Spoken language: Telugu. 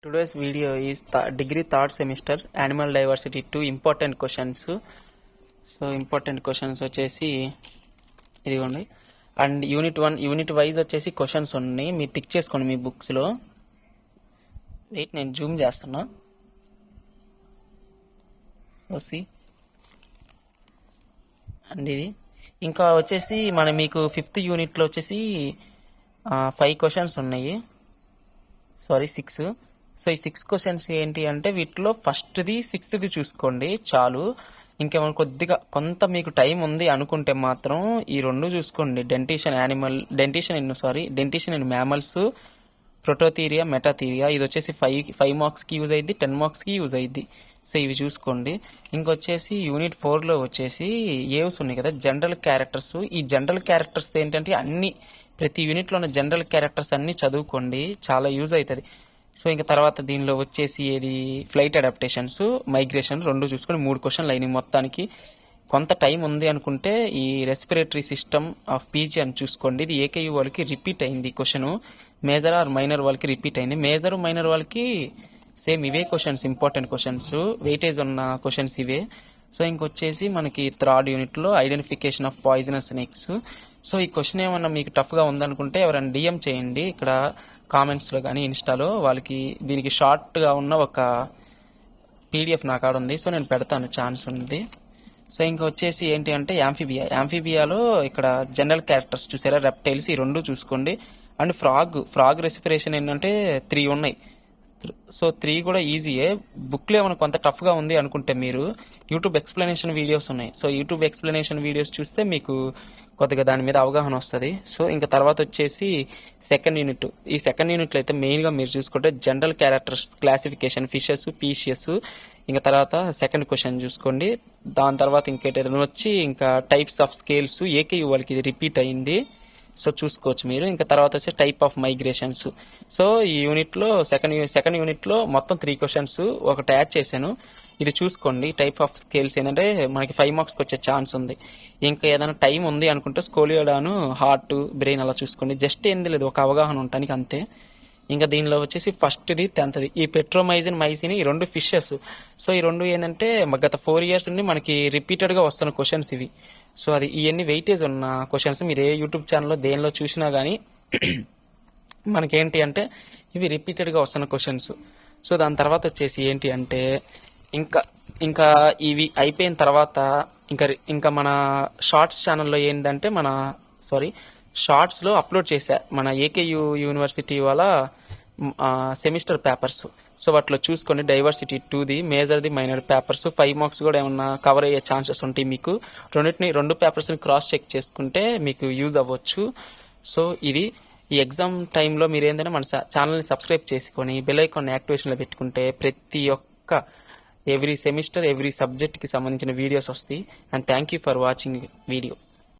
Today's video is degree third semester animal diversity 2 important questions. So important questions వచ్చేసి ఇదిగోండి. అండ్ యూనిట్ వైజ్ వచ్చేసి క్వశ్చన్స్ ఉన్నాయి, మీరు టిక్ చేసుకోండి మీ బుక్స్లో. వెయిట్, నేను జూమ్ చేస్తున్నా. సో సి అండ్ ఇది ఇంకా వచ్చేసి మీకు 5th యూనిట్లో వచ్చేసి 5 క్వశ్చన్స్ ఉన్నాయి, సారీ 6. సో ఈ 6 క్వశ్చన్స్ ఏంటి అంటే వీటిలో ఫస్ట్ది 6th చూసుకోండి చాలు. ఇంకేమైనా కొంత మీకు టైం ఉంది అనుకుంటే మాత్రం ఈ 2 చూసుకోండి. Dentition in mammals, prototheria, metatheria. ఇది వచ్చేసి 5 మార్క్స్కి యూజ్ అయ్యిద్ది, 10 మార్క్స్కి యూజ్ అయ్యిద్ది. సో ఇవి చూసుకోండి. ఇంకొచ్చేసి యూనిట్ 4లో వచ్చేసి ఏవ్స్ ఉన్నాయి కదా, జనరల్ క్యారెక్టర్స్. ఈ జనరల్ క్యారెక్టర్స్ ఏంటంటే ప్రతి యూనిట్లో ఉన్న జనరల్ క్యారెక్టర్స్ అన్నీ చదువుకోండి, చాలా యూజ్ అవుతుంది. సో ఇంకా తర్వాత దీనిలో వచ్చేసి ఫ్లైట్ అడాప్టేషన్స్, మైగ్రేషన్ 2 చూసుకొని 3 క్వశ్చన్లు అయినాయి మొత్తానికి. కొంత టైం ఉంది అనుకుంటే ఈ రెస్పిరేటరీ సిస్టమ్ ఆఫ్ పీజీ అని చూసుకోండి. ఇది ఏకేయూ వాళ్ళకి రిపీట్ అయింది క్వశ్చన్, మేజర్ ఆర్ మైనర్ వాళ్ళకి రిపీట్ అయింది. మేజర్ మైనర్ వాళ్ళకి సేమ్ ఇవే క్వశ్చన్స్, ఇంపార్టెంట్ క్వశ్చన్స్, వెయిటేజ్ ఉన్న క్వశ్చన్స్ ఇవే. సో ఇంకొచ్చేసి మనకి 3rd యూనిట్లో identification of poisonous snakes. So ఈ క్వశ్చన్ ఏమన్నా మీకు టఫ్గా ఉందనుకుంటే ఎవరైనా డిఎం చేయండి ఇక్కడ కామెంట్స్లో కానీ ఇన్స్టాలో. వాళ్ళకి దీనికి షార్ట్గా ఉన్న ఒక పీడిఎఫ్ నా కాడ ఉంది, సో నేను పెడతాను, ఛాన్స్ ఉంది. సో ఇంకా వచ్చేసి ఏంటి అంటే యాంఫీబియాలో ఇక్కడ జనరల్ క్యారెక్టర్స్ చూసారా, రెప్టైల్స్, ఈ 2 చూసుకోండి. అండ్ ఫ్రాగ్ రెస్పిరేషన్ ఏంటంటే 3 ఉన్నాయి. సో 3 కూడా ఈజీయే. బుక్లో ఏమైనా కొంత టఫ్గా ఉంది అనుకుంటే మీరు యూట్యూబ్ ఎక్స్ప్లెనేషన్ వీడియోస్ ఉన్నాయి. సో యూట్యూబ్ ఎక్స్ప్లెనేషన్ వీడియోస్ చూస్తే మీకు కొద్దిగా దాని మీద అవగాహన వస్తుంది. సో ఇంకా తర్వాత వచ్చేసి సెకండ్ యూనిట్లో అయితే మెయిన్గా మీరు చూసుకుంటే జనరల్ క్యారెక్టర్స్ క్లాసిఫికేషన్, ఫిషెస్, పీషియస్. ఇంకా తర్వాత సెకండ్ క్వశ్చన్ చూసుకోండి. దాని తర్వాత ఇంకేటైనా వచ్చి ఇంకా టైప్స్ ఆఫ్ స్కేల్స్, ఏకేయూ వాళ్ళకి ఇది రిపీట్ అయింది, సో చూసుకోవచ్చు మీరు. ఇంకా తర్వాత వచ్చి టైప్ ఆఫ్ మైగ్రేషన్స్. సో ఈ యూనిట్లో సెకండ్ యూనిట్లో మొత్తం 3 క్వశ్చన్స్ ఒకటి యాడ్ చేశాను, ఇది చూసుకోండి. టైప్ ఆఫ్ స్కేల్స్ ఏంటంటే మనకి 5 మార్క్స్కి వచ్చే ఛాన్స్ ఉంది. ఇంకా ఏదైనా టైం ఉంది అనుకుంటే స్కోలియోడాను, హార్ట్, బ్రెయిన్ అలా చూసుకోండి. జస్ట్ ఏంది లేదు, ఒక అవగాహన ఉండటానికి అంతే. ఇంకా దీనిలో వచ్చేసి ఫస్ట్ది 10th ఈ పెట్రోమైజిన్, మైసిన్, ఈ 2 ఫిషెస్. సో ఈ 2 ఏంటంటే గత 4 years నుండి మనకి రిపీటెడ్గా వస్తున్న క్వశ్చన్స్ ఇవి. సో అది ఇవన్నీ వెయిటేజ్ ఉన్న క్వశ్చన్స్. మీరు ఏ యూట్యూబ్ ఛానల్లో దేనిలో చూసినా కానీ మనకేంటి అంటే ఇవి రిపీటెడ్గా వస్తున్న క్వశ్చన్స్. సో దాని తర్వాత వచ్చేసి ఏంటి అంటే ఇంకా ఇవి అయిపోయిన తర్వాత ఇంకా మన షార్ట్స్ ఛానల్లో ఏంటంటే షార్ట్స్లో అప్లోడ్ చేశా మన ఏకేయూ యూనివర్సిటీ వాళ్ళ సెమిస్టర్ పేపర్స్. సో వాటిలో చూసుకొని డైవర్సిటీ 2ది, మేజర్ది, మైనర్ పేపర్స్ 5 మార్క్స్ కూడా ఏమన్నా కవర్ అయ్యే ఛాన్సెస్ ఉంటాయి మీకు. 2 పేపర్స్ని క్రాస్ చెక్ చేసుకుంటే మీకు యూజ్ అవ్వచ్చు. సో ఇది ఈ ఎగ్జామ్ టైంలో మీరు ఏంటంటే మన ఛానల్ని సబ్స్క్రైబ్ చేసుకొని బెల్ ఐకాన్ యాక్టివేషన్లో పెట్టుకుంటే ప్రతి ఒక్క ఎవ్రీ సెమిస్టర్, ఎవ్రీ సబ్జెక్ట్కి సంబంధించిన వీడియోస్ వస్తాయి. And thank you for watching video.